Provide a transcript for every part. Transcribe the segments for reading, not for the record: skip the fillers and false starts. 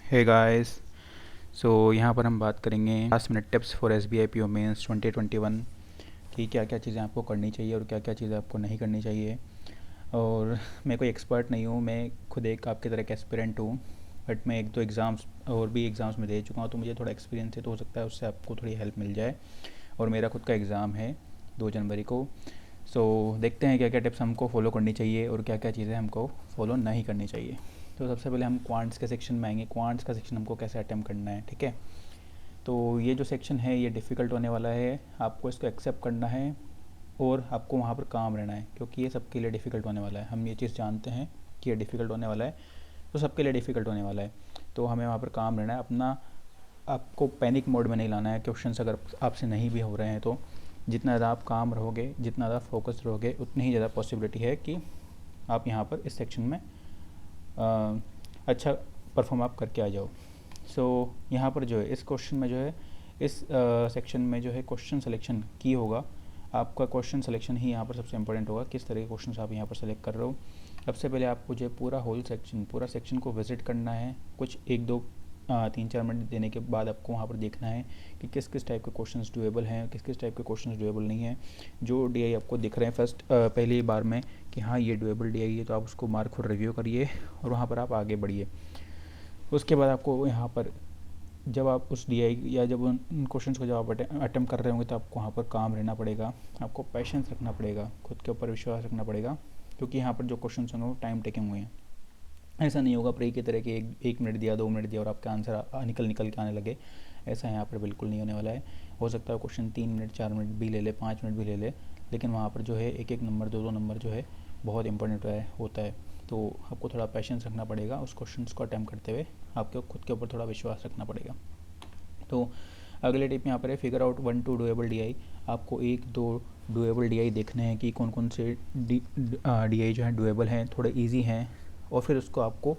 Hey guys. सो यहाँ पर हम बात करेंगे 5 minute tips for SBI PO mains 2021 कि क्या क्या चीज़ें आपको करनी चाहिए और क्या क्या चीज़ें आपको नहीं करनी चाहिए। और मैं कोई एक्सपर्ट नहीं हूँ, मैं खुद एक आपकी तरह का एस्पिरेंट हूँ, बट मैं एक दो एग्ज़ाम्स और भी एग्ज़ाम्स में दे चुका हूँ, तो मुझे थोड़ा एक्सपीरियंस है, तो हो सकता है उससे आपको थोड़ी हेल्प मिल जाए। और मेरा खुद का एग्ज़ाम है 2 जनवरी को। सो देखते हैं क्या क्या टिप्स हमको फॉलो करनी चाहिए और क्या क्या चीज़ें हमको फॉलो नहीं करनी चाहिए। तो सबसे पहले हम क्वांट्स के सेक्शन में आएंगे। क्वांट्स का सेक्शन हमको कैसे अटेम्प्ट करना है, ठीक है। तो ये जो सेक्शन है ये डिफ़िकल्ट होने वाला है, आपको इसको एक्सेप्ट करना है और आपको वहाँ पर काम रहना है, क्योंकि ये सबके लिए डिफ़िकल्ट होने वाला है। हम ये चीज़ जानते हैं कि ये डिफ़िकल्ट होने वाला है, तो सबके लिए डिफ़िकल्ट होने वाला है। तो हमें वहाँ पर काम रहना है अपना। आपको पैनिक मोड में नहीं लाना है। क्वेश्चंस अगर आपसे नहीं भी हो रहे हैं तो जितना ज़्यादा आप काम रहोगे, जितना ज़्यादा फोकस रहोगे, उतनी ही ज़्यादा पॉसिबिलिटी है कि आप यहाँ पर इस सेक्शन में अच्छा परफॉर्म आप करके आ जाओ। सो यहाँ पर जो है इस क्वेश्चन में जो है इस सेक्शन में जो है क्वेश्चन सिलेक्शन की होगा। आपका क्वेश्चन सिलेक्शन ही यहाँ पर सबसे इंपॉर्टेंट होगा, किस तरह के क्वेश्चन आप यहाँ पर सेलेक्ट कर रहे हो। सबसे पहले आपको जो है पूरा सेक्शन को विज़िट करना है। कुछ 1 2 3 4 मिनट देने के बाद आपको वहाँ पर देखना है कि किस किस टाइप के क्वेश्चंस डुएबल हैं, किस किस टाइप के क्वेश्चंस डुएबल नहीं हैं। जो डीआई आपको दिख रहे हैं पहली बार में कि हाँ ये डुएबल डीआई है, तो आप उसको मार्क और रिव्यू करिए और वहाँ पर आप आगे बढ़िए। उसके बाद आपको यहाँ पर जब आप उस डीआई या जब उन क्वेश्चन को जब आप अटेम्प्ट कर रहे होंगे, तो आपको वहाँ पर काम रहना पड़ेगा, आपको पैशंस रखना पड़ेगा, खुद के ऊपर विश्वास रखना पड़ेगा, क्योंकि यहाँ पर जो क्वेश्चन होंगे वो टाइम टेकिंग हुए हैं। ऐसा नहीं होगा प्री की तरह कि एक मिनट दिया, 2 मिनट दिया और आपका आंसर निकल निकल के आने लगे। ऐसा यहाँ पर बिल्कुल नहीं होने वाला है। हो सकता है क्वेश्चन 3 मिनट 4 मिनट भी ले ले, 5 मिनट भी ले ले, लेकिन वहाँ पर जो है एक एक नंबर, दो दो नंबर जो है बहुत इंपॉर्टेंट होता है। तो आपको थोड़ा पेशेंस रखना पड़ेगा उस क्वेश्चन को अटैम्प्ट करते हुए, आपके खुद के ऊपर थोड़ा विश्वास रखना पड़ेगा। तो अगले टिप यहाँ पर है फिगर आउट 1 2 डुएबल डीआई। आपको 1 2 डुएबल डीआई देखने हैं कि कौन कौन से डीआई जो हैं डुएबल हैं, थोड़े इजी हैं, और फिर उसको आपको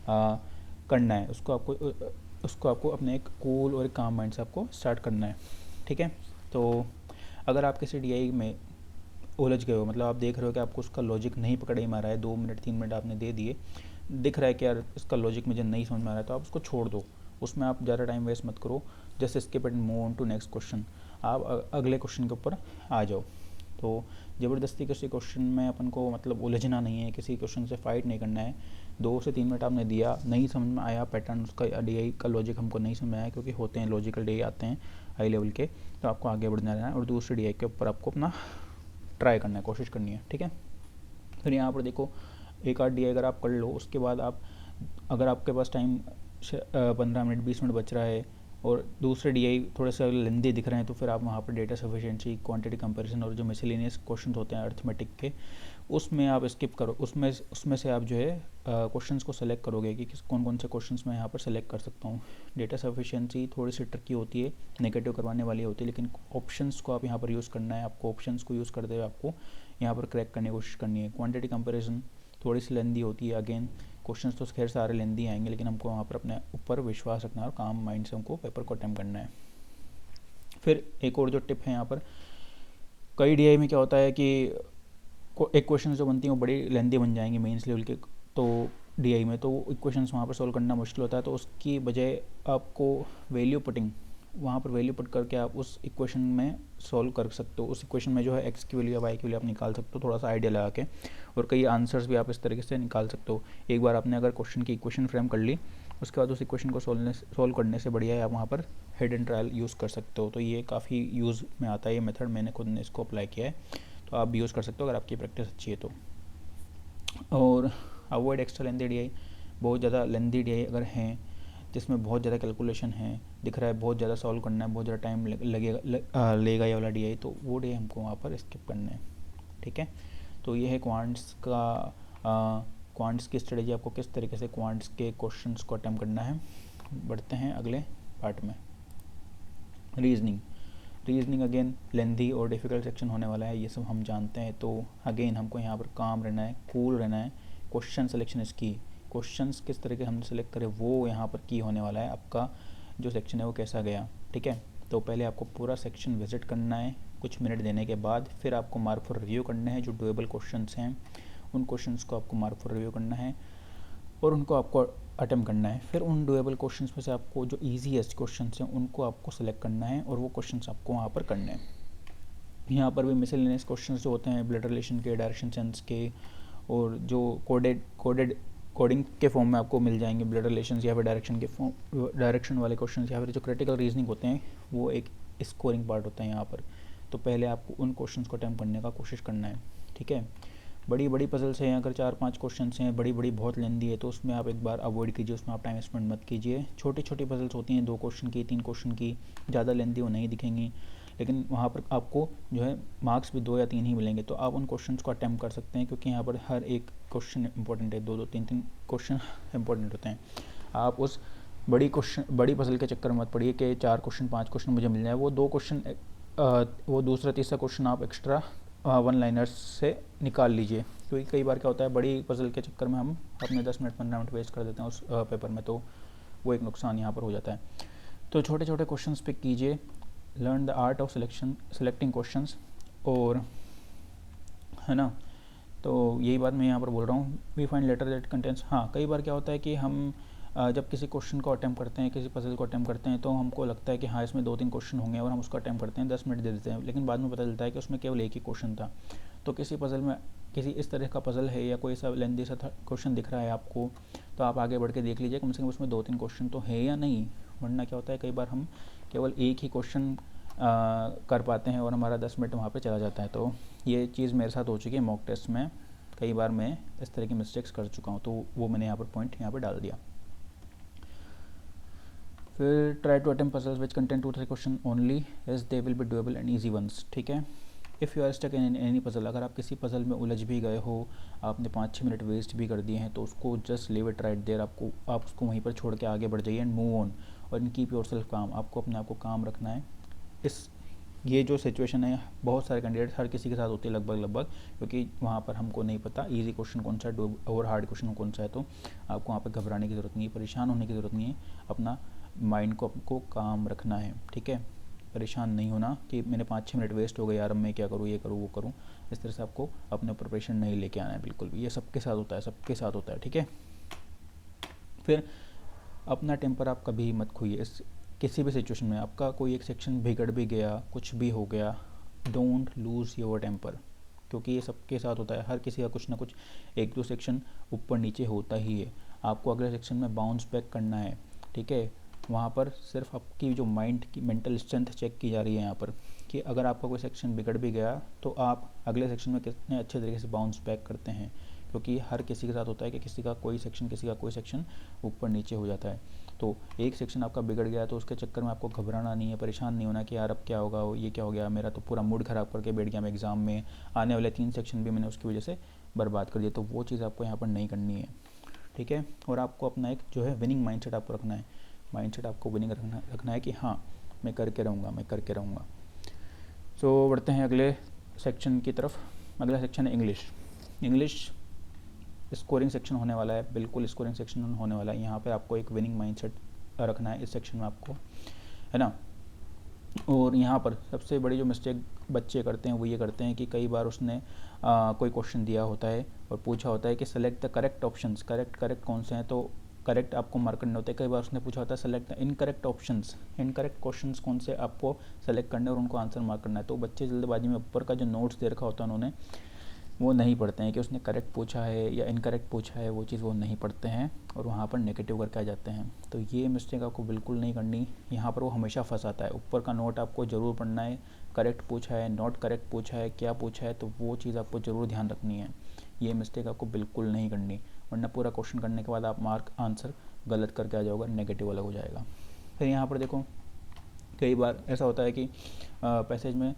करना है। उसको आपको अपने एक कूल और एक काम माइंड से आपको स्टार्ट करना है, ठीक है। तो अगर आप किसी डीआई में उलझ गए हो, मतलब आप देख रहे हो कि आपको उसका लॉजिक नहीं पकड़ ही मारा है, 2 मिनट 3 मिनट आपने दे दिए, दिख रहा है कि यार इसका लॉजिक मुझे नहीं समझ में आ रहा है, तो आप उसको छोड़ दो। उसमें आप ज़्यादा टाइम वेस्ट मत करो, just skip and move on to next question. आप अगले क्वेश्चन के ऊपर आ जाओ। तो ज़बरदस्ती किसी क्वेश्चन में अपन को मतलब उलझना नहीं है, किसी क्वेश्चन से फाइट नहीं करना है। 2 से 3 मिनट आपने दिया, नहीं समझ में आया पैटर्न, उसका डीआई का लॉजिक हमको नहीं समझ में आया, क्योंकि होते हैं लॉजिकल डीआई आते हैं हाई लेवल के, तो आपको आगे बढ़ना रहना है और दूसरे डीआई के ऊपर आपको अपना ट्राई करना है, कोशिश करनी है, ठीक है। फिर यहाँ पर देखो, एक आध डी अगर आप कर लो, उसके बाद आप अगर आपके पास टाइम 15 मिनट 20 मिनट बच रहा है और दूसरे डीआई थोड़े से लेंदी दिख रहे हैं, तो फिर आप वहाँ पर डेटा सफिशिएंसी, क्वांटिटी कंपैरिजन और जो मिसलेनियस क्वेश्चंस होते हैं अर्थमेटिक के, उसमें आप स्किप करो। उसमें से आप जो है क्वेश्चंस को सेलेक्ट करोगे कि किस कौन कौन से क्वेश्चंस मैं यहाँ पर सेलेक्ट कर सकता हूँ। डेटा सफिशिएंसी थोड़ी सी ट्रिकी होती है, नेगेटिव करवाने वाली होती है, लेकिन ऑप्शंस को आप यहाँ पर यूज़ करना है। आपको ऑप्शंस को यूज़ करते हुए आपको यहाँ पर क्रैक करने की कोशिश करनी है। क्वांटिटी कंपैरिजन थोड़ी सी लेंदी होती है, अगेन क्वेश्चंस तो खैर सारे लेंदी आएंगे, लेकिन हमको वहाँ पर अपने ऊपर विश्वास रखना है और काम माइंड से हमको पेपर को अटेम्प्ट करना है। फिर एक और जो टिप है यहाँ पर, कई डीआई में क्या होता है कि एक क्वेश्चन जो बनती है वो बड़ी लेंदी बन जाएंगी मेंस लेवल के, तो डीआई में तो इक्वेशंस वहाँ पर सॉल्व करना मुश्किल होता है। तो उसकी बजाय आपको वैल्यू पुटिंग, वहाँ पर वैल्यू पुट करके आप उस इक्वेशन में सॉल्व कर सकते हो। उस इक्वेशन में जो है एक्स की वैल्यू या वाई की वैल्यू आप निकाल सकते हो, थोड़ा सा आइडिया लगा के, और कई आंसर्स भी आप इस तरीके से निकाल सकते हो। एक बार आपने अगर क्वेश्चन की इक्वेशन फ्रेम कर ली, उसके बाद उस इक्वेशन को सॉल्व करने से बढ़िया है आप वहाँ पर हेड एंड ट्रायल यूज़ कर सकते हो। तो ये काफ़ी यूज़ में आता है ये मेथड, मैंने खुद ने इसको अप्लाई किया है, तो आप भी यूज़ कर सकते हो अगर आपकी प्रैक्टिस अच्छी है तो। और अवॉइड एक्स्ट्रा लेंदी डीआई। बहुत ज़्यादा लेंदी डीआई अगर हैं जिसमें बहुत ज़्यादा कैलकुलेशन है, दिख रहा है बहुत ज़्यादा सॉल्व करना है, बहुत ज़्यादा टाइम लेगा ये वाला डीआई, तो वो डीआई हमको वहाँ पर स्किप करना है, ठीक है। तो ये है क्वांट्स की स्ट्रेटेजी, आपको किस तरीके से क्वांट्स के क्वेश्चंस को अटेम्प्ट करना है। बढ़ते हैं अगले पार्ट में। रीजनिंग अगेन लेंदी और डिफ़िकल्ट सेक्शन होने वाला है, ये सब हम जानते हैं। तो अगेन हमको यहाँ पर काम रहना है, कूल रहना है। क्वेश्चन सिलेक्शन इज की, क्वेश्चंस किस तरीके हमने सेलेक्ट करें वो यहाँ पर की होने वाला है। आपका जो सेक्शन है वो कैसा गया, ठीक है। तो पहले आपको पूरा सेक्शन विजिट करना है कुछ मिनट देने के बाद, फिर आपको मार्क फॉर रिव्यू करने हैं। जो डुएबल क्वेश्चंस हैं उन क्वेश्चंस को आपको मार्क फॉर रिव्यू करना है और उनको आपको अटेम्प्ट करना है। फिर उन डुएबल क्वेश्चंस में से आपको जो ईजीएस्ट क्वेश्चंस हैं उनको आपको सेलेक्ट करना है और वो क्वेश्चंस आपको वहाँ पर करने हैं। यहाँ पर भी मिसलेनियस क्वेश्चंस जो होते हैं ब्लड रिलेशन के, डायरेक्शन सेंस के, और जो कोडिंग के फॉर्म में आपको मिल जाएंगे ब्लड रिलेशन या फिर डायरेक्शन के फॉर्म, डायरेक्शन वाले क्वेश्चंस, या फिर जो क्रिटिकल रीजनिंग होते हैं वो एक स्कोरिंग पार्ट होता है यहाँ पर। तो पहले आपको उन क्वेश्चंस को अटेम्प्ट करने का कोशिश करना है, ठीक है। बड़ी बड़ी पजल्स हैं, अगर 4-5 क्वेश्चंस हैं, बड़ी बड़ी बहुत लेंदी है, तो उसमें आप एक बार अवॉइड कीजिए, उसमें आप टाइम स्पेंड मत कीजिए। छोटी छोटी पजल्स होती हैं 2 क्वेश्चन की, 3 क्वेश्चन की, ज़्यादा लेंदी वो नहीं दिखेंगी, लेकिन वहाँ पर आपको जो है मार्क्स भी 2 या 3 ही मिलेंगे। तो आप उन क्वेश्चंस को अटेम्प्ट कर सकते हैं, क्योंकि यहाँ पर हर एक क्वेश्चन इंपॉर्टेंट है, 2-2, 3-3 क्वेश्चन इंपॉर्टेंट होते हैं। आप उस बड़ी पजल के चक्कर में मत पड़िए कि 4 क्वेश्चन 5 क्वेश्चन मुझे मिल जाए। वो 2 क्वेश्चन वो दूसरा तीसरा क्वेश्चन आप एक्स्ट्रा 1 लाइनर्स से निकाल लीजिए, क्योंकि कई बार क्या होता है बड़ी पजल के चक्कर में हम अपने 10 मिनट 15 मिनट वेस्ट कर देते हैं उस पेपर में, तो वो एक नुकसान यहाँ पर हो जाता है। तो छोटे छोटे क्वेश्चंस पे कीजिए, learn the art of selecting questions, और है ना। तो यही बात मैं यहाँ पर बोल रहा हूँ, we find letter that contents. हाँ, कई बार क्या होता है कि हम जब किसी क्वेश्चन को अटेम्प्ट करते हैं, किसी पजल को अटेम्प्ट करते हैं, तो हमको लगता है कि हाँ इसमें 2-3 क्वेश्चन होंगे और हम उसको अटेम्प्ट करते हैं, 10 मिनट दे देते हैं, लेकिन बाद में पता चलता है कि उसमें केवल एक ही क्वेश्चन था। तो किसी पजल में किसी इस तरह का पजल है या कोई सा लेंदी सा क्वेश्चन दिख रहा है आपको, तो आप आगे बढ़ के देख लीजिए कम से कम उसमें 2-3 क्वेश्चन तो है या नहीं। वरना क्या होता है कई बार हम केवल एक ही क्वेश्चन कर पाते हैं और हमारा 10 मिनट वहाँ पे चला जाता है। तो ये चीज़ मेरे साथ हो चुकी है मॉक टेस्ट में, कई बार मैं इस तरह की मिस्टेक्स कर चुका हूँ, तो वो मैंने यहाँ पर पॉइंट यहाँ पर डाल दिया। फिर try to attempt puzzles which content 2-3 question only as they will be doable and easy ones, ठीक है। If you are stuck in any puzzle, अगर आप किसी पजल में उलझ भी गए हो, आपने 5-6 मिनट वेस्ट भी कर दिए हैं, तो उसको just leave it right there, आप उसको वहीं पर छोड़ के आगे बढ़ जाइए एंड मूव ऑन, और इन कीप योर सेल्फ काम, आपको अपने आप को काम रखना है। ये जो सिचुएशन है बहुत सारे कैंडिडेट हर किसी के साथ होती है लगभग, क्योंकि वहाँ पर हमको नहीं पता ईजी क्वेश्चन कौन सा है और हार्ड क्वेश्चन कौन सा है। तो आपको वहाँ पर घबराने की ज़रूरत नहीं है, परेशान होने की ज़रूरत नहीं है, अपना माइंड को आपको काम रखना है, ठीक है। परेशान नहीं होना कि मैंने 5-6 मिनट वेस्ट हो गए यार, अब मैं क्या करूँ, ये करूँ वो करूँ, इस तरह से आपको अपने प्रिपरेशन नहीं लेके आना है बिल्कुल भी। ये सबके साथ होता है, ठीक है। फिर अपना टेम्पर आप कभी मत खोइए, इस किसी भी सिचुएशन में आपका कोई एक सेक्शन बिगड़ भी गया, कुछ भी हो गया, डोंट लूज़ योर टेम्पर, क्योंकि ये सबके साथ होता है, हर किसी का कुछ ना कुछ 1-2 सेक्शन ऊपर नीचे होता ही है। आपको अगले सेक्शन में बाउंस बैक करना है, ठीक है। वहाँ पर सिर्फ आपकी जो माइंड की मेंटल स्ट्रेंथ चेक की जा रही है यहाँ पर, कि अगर आपका कोई सेक्शन बिगड़ भी गया तो आप अगले सेक्शन में कितने अच्छे तरीके से बाउंस बैक करते हैं, क्योंकि हर किसी के साथ होता है कि किसी का कोई सेक्शन ऊपर नीचे हो जाता है। तो एक सेक्शन आपका बिगड़ गया तो उसके चक्कर में आपको घबराना नहीं है, परेशान नहीं होना कि यार अब क्या होगा, ये क्या हो गया, मेरा तो पूरा मूड ख़राब करके बैठ गया मैं एग्ज़ाम में, आने वाले 3 सेक्शन भी मैंने उसकी वजह से बर्बाद कर दिया। तो वो चीज़ आपको यहाँ पर नहीं करनी है, ठीक है। और आपको अपना एक जो है विनिंग माइंडसेट आपको रखना है, माइंडसेट आपको विनिंग रखना है कि हाँ मैं करके रहूँगा। सो बढ़ते हैं अगले सेक्शन की तरफ। अगला सेक्शन है इंग्लिश स्कोरिंग सेक्शन होने वाला है, बिल्कुल स्कोरिंग सेक्शन होने वाला है। यहाँ पे आपको एक विनिंग माइंडसेट रखना है इस सेक्शन में आपको, है ना। और यहाँ पर सबसे बड़ी जो मिस्टेक बच्चे करते हैं वो ये करते हैं कि कई बार उसने कोई क्वेश्चन दिया होता है और पूछा होता है कि select the correct options, correct कौन से हैं, तो करेक्ट आपको मार्क करने होते हैं। कई बार उसने पूछा होता है select the incorrect options, incorrect questions कौन से आपको सेलेक्ट करने और उनको आंसर मार्क करना है। तो बच्चे जल्दबाजी में ऊपर का जो नोट्स दे रखा होता है उन्होंने, वो नहीं पढ़ते हैं कि उसने करेक्ट पूछा है या इनकरेक्ट पूछा है, वो चीज़ वो नहीं पढ़ते हैं और वहाँ पर नेगेटिव करके आ जाते हैं। तो ये मिस्टेक आपको बिल्कुल नहीं करनी, यहाँ पर वो हमेशा फंसाता है। ऊपर का नोट आपको ज़रूर पढ़ना है, करेक्ट पूछा है, नॉट करेक्ट पूछा है, क्या पूछा है, तो वो चीज़ आपको ज़रूर ध्यान रखनी है। ये मिस्टेक आपको बिल्कुल नहीं करनी, वरना पूरा क्वेश्चन करने के बाद आप आंसर गलत करके आ जाओगे, नेगेटिव अलग हो जाएगा। फिर यहाँ पर देखो कई बार ऐसा होता है कि पैसेज में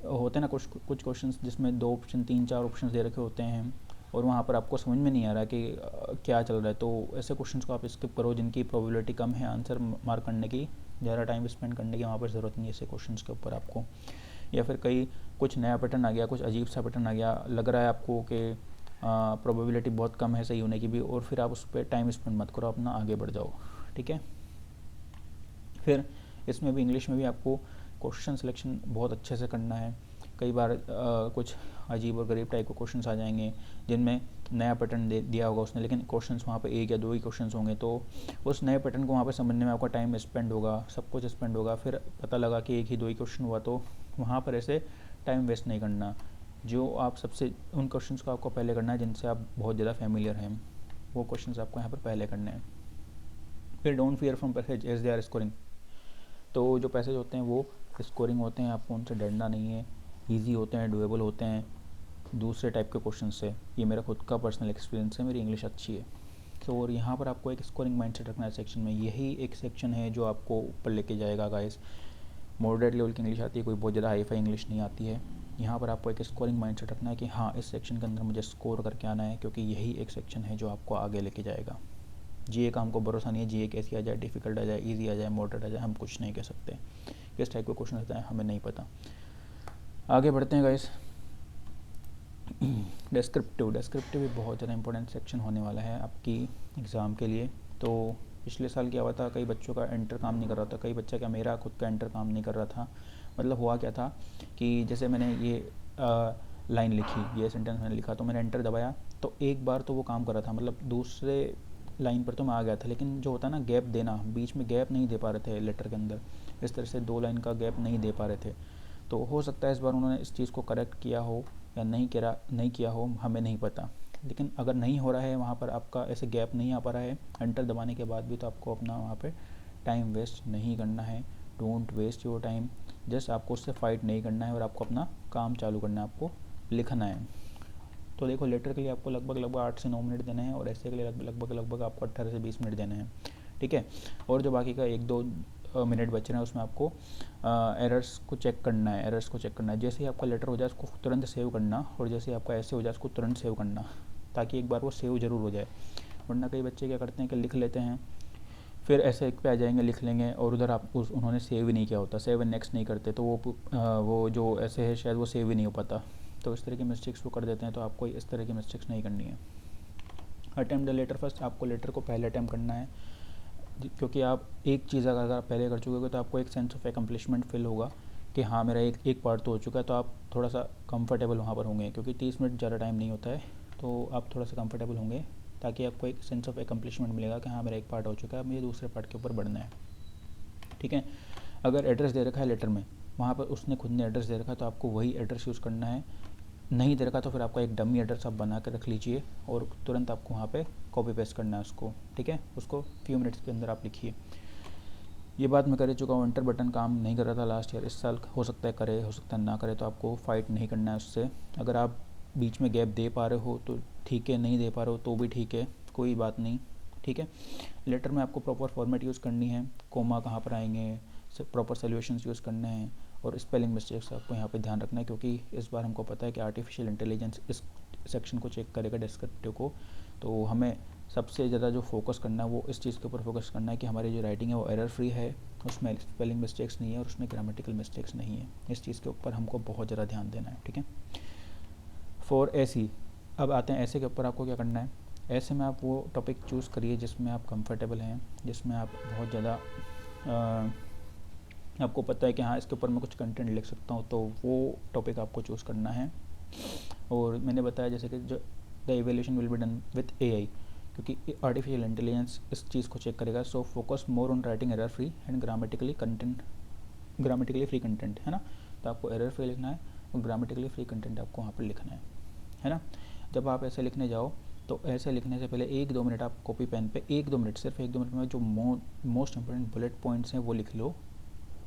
होते हैं ना कुछ क्वेश्चंस जिसमें 2 ऑप्शन 3-4 ऑप्शंस दे रखे होते हैं और वहाँ पर आपको समझ में नहीं आ रहा कि क्या चल रहा है। तो ऐसे क्वेश्चंस को आप स्किप करो जिनकी प्रोबेबिलिटी कम है आंसर मार्क करने की, ज़्यादा टाइम स्पेंड करने की वहाँ पर ज़रूरत नहीं है ऐसे क्वेश्चंस के ऊपर आपको। या फिर कुछ नया पैटर्न आ गया, कुछ अजीब सा पैटर्न आ गया, लग रहा है आपको कि प्रोबेबिलिटी बहुत कम है सही होने की भी, और फिर आप उस पर टाइम स्पेंड मत करो, अपना आगे बढ़ जाओ, ठीक है। फिर इसमें भी इंग्लिश में भी आपको क्वेश्चन सिलेक्शन बहुत अच्छे से करना है। कई बार कुछ अजीब और गरीब टाइप के क्वेश्चंस आ जाएंगे जिनमें नया पैटर्न दिया होगा उसने, लेकिन क्वेश्चंस वहाँ पे एक या दो ही क्वेश्चंस होंगे, तो उस नए पैटर्न को वहाँ पे समझने में आपका टाइम स्पेंड होगा, सब कुछ स्पेंड होगा, फिर पता लगा कि एक ही दो ही क्वेश्चन हुआ, तो वहाँ पर ऐसे टाइम वेस्ट नहीं करना। जो आप सबसे उन क्वेश्चंस को आपको पहले करना है जिनसे आप बहुत ज़्यादा फैमिलियर हैं, वो क्वेश्चंस आपको यहाँ पर पहले करने हैं। फिर don't fear from passage as they are scoring. तो जो पैसेज होते हैं वो स्कोरिंग होते हैं, आपको उनसे डरना नहीं है, ईजी होते हैं, डुएबल होते हैं दूसरे टाइप के क्वेश्चन से। ये मेरा खुद का पर्सनल एक्सपीरियंस है, मेरी इंग्लिश अच्छी है। तो और यहाँ पर आपको एक स्कोरिंग माइंडसेट रखना है सेक्शन में, यही एक सेक्शन है जो आपको ऊपर लेके जाएगा गाइस। मॉडरेट लेवल की इंग्लिश आती है, कोई बहुत ज़्यादा हाई फाई इंग्लिश नहीं आती है। यहाँ पर आपको एक स्कोरिंग माइंडसेट रखना है कि हाँ इस सेक्शन के अंदर मुझे स्कोर करके आना है, क्योंकि यही एक सेक्शन है जो आपको आगे लेके जाएगा। जीए का हमको भरोसा नहीं है, जीए कैसी आ जाए, डिफ़िकल्ट आ जाए, ईजी आ जाए, मॉडरेट आ जाए, हम कुछ नहीं कह सकते। किस टाइप के क्वेश्चन आता है हमें नहीं पता। आगे बढ़ते हैं गाइस। डिस्क्रिप्टिव भी बहुत ज़्यादा इंपॉर्टेंट सेक्शन होने वाला है आपकी एग्ज़ाम के लिए। तो पिछले साल क्या हुआ था, कई बच्चों का एंटर काम नहीं कर रहा था, कई बच्चा क्या मेरा खुद का एंटर काम नहीं कर रहा था। मतलब हुआ क्या था कि जैसे मैंने ये लाइन लिखी, ये सेंटेंस मैंने लिखा, तो मैंने एंटर दबाया, तो एक बार तो वो काम कर रहा था, मतलब दूसरे लाइन पर तो मैं आ गया था, लेकिन जो होता है ना गैप देना, बीच में गैप नहीं दे पा रहे थे लेटर के अंदर, इस तरह से 2 लाइन का गैप नहीं दे पा रहे थे। तो हो सकता है इस बार उन्होंने इस चीज़ को करेक्ट किया हो या नहीं किया हो, हमें नहीं पता। लेकिन अगर नहीं हो रहा है वहाँ पर आपका ऐसे गैप नहीं आ पा रहा है एंटर दबाने के बाद भी, तो आपको अपना वहाँ पे टाइम वेस्ट नहीं करना है। Don't waste your time, just आपको उससे फाइट नहीं करना है और आपको अपना काम चालू करना है, आपको लिखना है। तो देखो लेटर के लिए आपको लगभग 8 से 9 मिनट देने हैं और ऐसे के लिए लगभग आपको 18 से 20 मिनट देने हैं, ठीक है। और जो बाकी का 1-2 मिनट बच रहे हैं उसमें आपको एरर्स को चेक करना है। जैसे ही आपका लेटर हो जाए उसको तुरंत सेव करना, और जैसे ही आपका ऐसे हो जाए उसको तुरंत सेव करना, ताकि एक बार वो सेव ज़रूर हो जाए। वरना कई बच्चे क्या करते हैं कि लिख लेते हैं, फिर ऐसे एक पे आ जाएंगे, लिख लेंगे, और उधर आप उन्होंने सेव ही नहीं किया होता, सेव एंड नेक्स्ट नहीं करते, तो वो जो ऐसे है शायद वो सेव ही नहीं हो पाता। तो इस तरह की मिस्टेक्स वो कर देते हैं, तो आपको इस तरह की मिस्टेक्स नहीं करनी है। अटैम्प्ट द लेटर फर्स्ट, आपको लेटर को पहले अटैम्प्ट करना है, क्योंकि आप एक चीज़ अगर आप पहले कर चुके हो तो आपको एक सेंस ऑफ एकम्प्लिशमेंट फील होगा कि हाँ मेरा एक पार्ट तो हो चुका है, तो आप थोड़ा सा कंफर्टेबल वहाँ पर होंगे, क्योंकि 30 मिनट ज़्यादा टाइम नहीं होता है, तो आप थोड़ा सा कंफर्टेबल होंगे, ताकि आपको एक सेंस ऑफ एकम्प्लिशमेंट मिलेगा कि हाँ मेरा एक पार्ट हो चुका है, अब मुझे दूसरे पार्ट के ऊपर बढ़ना है, ठीक है। अगर एड्रेस दे रखा है लेटर में, वहाँ पर उसने खुद ने एड्रेस दे रखा है, तो आपको वही एड्रेस यूज़ करना है। नहीं दे रखा तो फिर आपका एक डमी एड्रेस आप बना कर रख लीजिए, और तुरंत आपको वहाँ पे कॉपी पेस्ट करना है उसको, ठीक है। उसको फ्यू मिनट्स के अंदर आप लिखिए। ये बात मैं कर चुका हूँ, एंटर बटन काम नहीं कर रहा था लास्ट ईयर, इस साल हो सकता है करे, हो सकता है ना करे, तो आपको फाइट नहीं करना है उससे। अगर आप बीच में गैप दे पा रहे हो तो ठीक है, नहीं दे पा रहे हो तो भी ठीक है, कोई बात नहीं, ठीक है। लेटर में आपको प्रॉपर फॉर्मेट यूज़ करनी है, कोमा कहाँ पर आएंगे, प्रॉपर सोल्यूशंस यूज़ करने हैं, और स्पेलिंग मिस्टेक्स आपको यहाँ पे ध्यान रखना है, क्योंकि इस बार हमको पता है कि आर्टिफिशियल इंटेलिजेंस इस सेक्शन को चेक करेगा, डिस्क्रिप्टिव को। तो हमें सबसे ज़्यादा जो फोकस करना है वो इस चीज़ के ऊपर फोकस करना है कि हमारी जो राइटिंग है वो एरर फ्री है, उसमें स्पेलिंग मिस्टेक्स नहीं है और उसमें ग्रामेटिकल मिस्टेक्स नहीं है। इस चीज़ के ऊपर हमको बहुत ज़्यादा ध्यान देना है, ठीक है। फॉर ऐसी, अब आते हैं ऐसे के ऊपर आपको क्या करना है। ऐसे में आप वो टॉपिक चूज़ करिए जिसमें आप कंफर्टेबल हैं, जिसमें आप बहुत ज़्यादा आपको पता है कि हाँ इसके ऊपर मैं कुछ कंटेंट लिख सकता हूँ, तो वो टॉपिक आपको चूज़ करना है। और मैंने बताया जैसे कि जो the evaluation will be done with AI, क्योंकि आर्टिफिशियल इंटेलिजेंस इस चीज़ को चेक करेगा। So focus more on writing error free and grammatically free content, है ना। तो आपको एरर फ्री लिखना है और ग्रामेटिकली फ्री कंटेंट आपको वहाँ पर लिखना है ना। जब आप ऐसे लिखने जाओ तो ऐसे लिखने से पहले 1-2 मिनट आप कॉपी पेन पे 1-2 मिनट, सिर्फ 1-2 मिनट में जो मोस्ट इंपॉर्टेंट बुलेट पॉइंट्स हैं वो लिख लो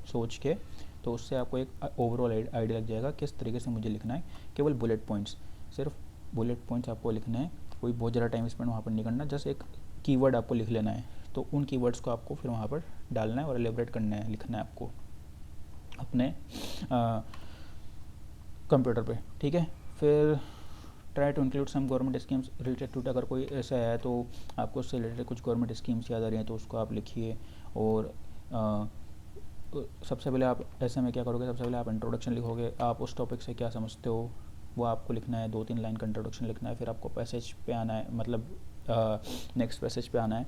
सोच के। तो उससे आपको एक ओवरऑल आइडिया लग जाएगा किस तरीके से मुझे लिखना है। केवल बुलेट पॉइंट्स, सिर्फ बुलेट पॉइंट्स आपको लिखने हैं, कोई बहुत ज़्यादा टाइम स्पेंड वहाँ पर नहीं करना, जस्ट एक कीवर्ड आपको लिख लेना है। तो उन कीवर्ड्स को आपको फिर वहाँ पर डालना है और एलिब्रेट करना है, लिखना है आपको अपने कंप्यूटर पे, ठीक है। फिर try to include some government schemes related to, अगर कोई ऐसा है तो आपको उससे रिलेटेड कुछ गवर्नमेंट स्कीम्स याद आ रही हैं तो उसको आप लिखिए। और सबसे पहले आप ऐसे में क्या करोगे, सबसे पहले आप इंट्रोडक्शन लिखोगे, आप उस टॉपिक से क्या समझते हो वो आपको लिखना है, 2-3 लाइन का इंट्रोडक्शन लिखना है। फिर आपको पैसेज पे आना है, मतलब नेक्स्ट पैसेज पे आना है,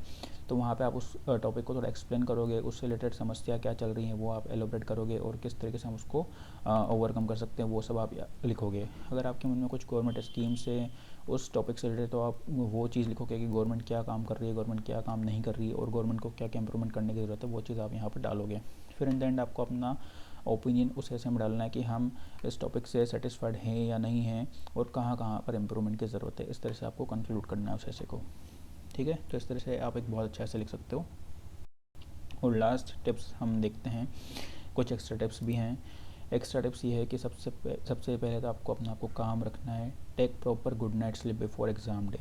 तो वहाँ पे आप उस टॉपिक को थोड़ा एक्सप्लेन करोगे, उससे रिलेटेड समस्या क्या चल रही है वो आप एलोबरेट करोगे और किस तरीके से हम उसको ओवरकम कर सकते हैं वो सब आप लिखोगे। अगर आपके मन में कुछ गवर्नमेंट स्कीम से उस टॉपिक से रिलेटेड, तो आप वो चीज़ लिखोगे कि गवर्नमेंट क्या काम कर रही है, गवर्नमेंट क्या काम नहीं कर रही है और गवर्नमेंट को क्या क्या इंप्रूवमेंट करने की ज़रूरत है, वो चीज़ आप यहाँ पर डालोगे। फिर इन द एंड आपको अपना ओपिनियन उस ऐसे में डालना है कि हम इस टॉपिक से सेटिस्फाइड हैं या नहीं हैं और कहाँ कहाँ पर इम्प्रूवमेंट की ज़रूरत है। इस तरह से आपको कंक्लूड करना है उस ऐसे को, ठीक है। तो इस तरह से आप एक बहुत अच्छा ऐसे लिख सकते हो। और लास्ट टिप्स हम देखते हैं, कुछ एक्स्ट्रा टिप्स भी हैं। एक्स्ट्रा टिप्स ये है कि सबसे पहले तो आपको अपना आपको काम रखना है। Take proper good night sleep before exam day.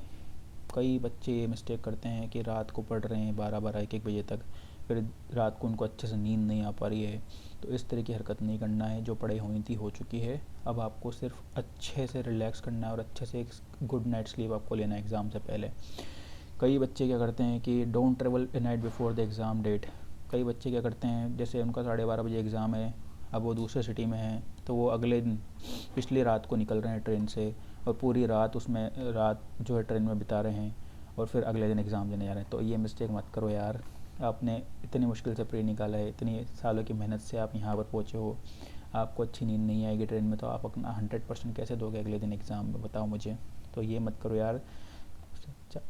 कई बच्चे ये मिस्टेक करते हैं कि रात को पढ़ रहे हैं 12-12 1-1 बजे तक, फिर रात को उनको अच्छे से नींद नहीं आ पा रही है। तो इस तरह की हरकत नहीं करना है। जो पढ़ाई होनी थी हो चुकी है, अब आपको सिर्फ अच्छे से रिलैक्स करना है और अच्छे से एक गुड नाइट स्लीप आपको लेना है एग्ज़ाम से पहले। कई बच्चे क्या करते हैं कि don't travel a night before the exam date. कई बच्चे क्या करते हैं, जैसे उनका 12:30 बजे एग्ज़ाम है, अब वो दूसरे सिटी में हैं, तो वो अगले दिन पिछली रात को निकल रहे हैं ट्रेन से और पूरी रात उसमें रात जो है ट्रेन में बिता रहे हैं और फिर अगले दिन एग्ज़ाम देने जा रहे हैं। तो ये मिस्टेक मत करो यार। आपने इतनी मुश्किल से प्री निकाला है, इतनी सालों की मेहनत से आप यहाँ पर पहुँचे हो, आपको अच्छी नींद नहीं आएगी ट्रेन में, तो आप अपना 100% कैसे दोगे अगले दिन एग्ज़ाम में, बताओ मुझे। तो ये मत करो यार।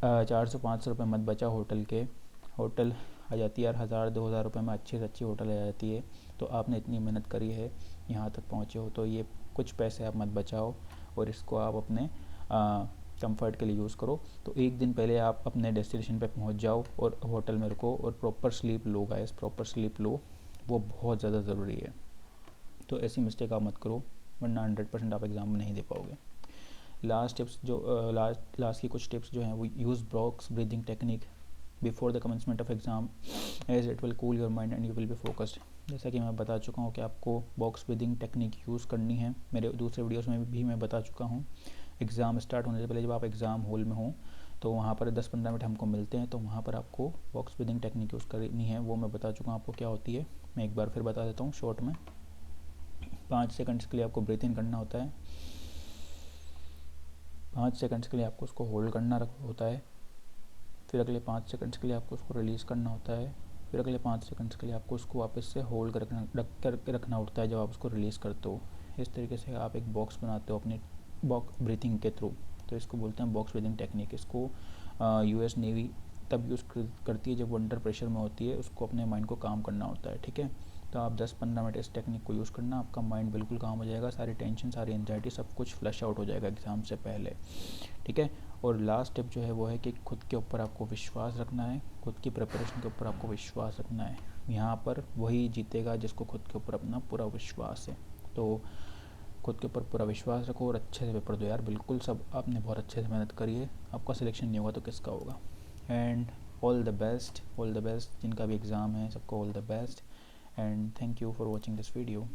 400-500 रुपये मत बचा होटल के। होटल आ जाती है यार 1000-2000 रुपये में, अच्छी से अच्छी होटल आ जाती है। तो आपने इतनी मेहनत करी है, यहाँ तक पहुँचे हो, तो ये कुछ पैसे आप मत बचाओ और इसको आप अपने कंफर्ट के लिए यूज़ करो। तो एक दिन पहले आप अपने डेस्टिनेशन पे पहुँच जाओ और होटल में रुको और प्रॉपर स्लीप लो गाइस, प्रॉपर स्लीप लो, वो बहुत ज़्यादा ज़रूरी है। तो ऐसी मिस्टेक आप मत करो, वरना 100% आप एग्ज़ाम में नहीं दे पाओगे। लास्ट टिप्स जो लास्ट की कुछ टिप्स जो हैं वो, use box breathing technique before the commencement of exam as it will cool your mind and you will be focused. जैसा कि मैं बता चुका हूँ कि आपको बॉक्स ब्रीदिंग टेक्निक यूज़ करनी है, मेरे दूसरे वीडियोस में भी मैं बता चुका हूँ। एग्ज़ाम स्टार्ट होने से पहले जब आप एग्ज़ाम हॉल में हो तो वहाँ पर 10-15 मिनट हमको मिलते हैं, तो वहाँ पर आपको बॉक्स ब्रीदिंग टेक्निक यूज़ करनी है। वो मैं बता चुका हूँ आपको क्या होती है, मैं एक बार फिर बता देता हूँ शॉर्ट में। 5 सेकंड्स के लिए आपको ब्रीथ इन करना होता है, 5 सेकंड्स के लिए आपको उसको होल्ड करना होता है, फिर अगले 5 सेकंड्स के लिए आपको उसको रिलीज़ करना होता है, फिर अगले 5 सेकंड्स के लिए आपको उसको वापस से होल्ड कर रखना होता है जब आप उसको रिलीज़ करते हो। इस तरीके से आप एक बॉक्स बनाते हो अपनी बॉक्स ब्रीथिंग के थ्रू। तो इसको बोलते हैं बॉक्स ब्रीथिंग टेक्निक। इसको US नेवी तब यूज़ करती है जब वो अंडर प्रेशर में होती है, उसको अपने माइंड को काम करना होता है, ठीक है। तो आप 10-15 मिनट इस टेक्निक को यूज़ करना, आपका माइंड बिल्कुल काम हो जाएगा, सारी टेंशन, सारी एंजाइटी सब कुछ फ्लश आउट हो जाएगा एग्ज़ाम से पहले, ठीक है। और लास्ट टिप जो है वो है कि खुद के ऊपर आपको विश्वास रखना है, खुद की प्रिपरेशन के ऊपर आपको विश्वास रखना है। यहाँ पर वही जीतेगा जिसको खुद के ऊपर अपना पूरा विश्वास है। तो खुद के ऊपर पूरा विश्वास रखो और अच्छे से पेपर दो यार, बिल्कुल सब आपने बहुत अच्छे से मेहनत करी है। आपका सिलेक्शन नहीं होगा तो किसका होगा। And all the best, all the best जिनका भी एग्ज़ाम है, सबको all the best and thank you for watching this video.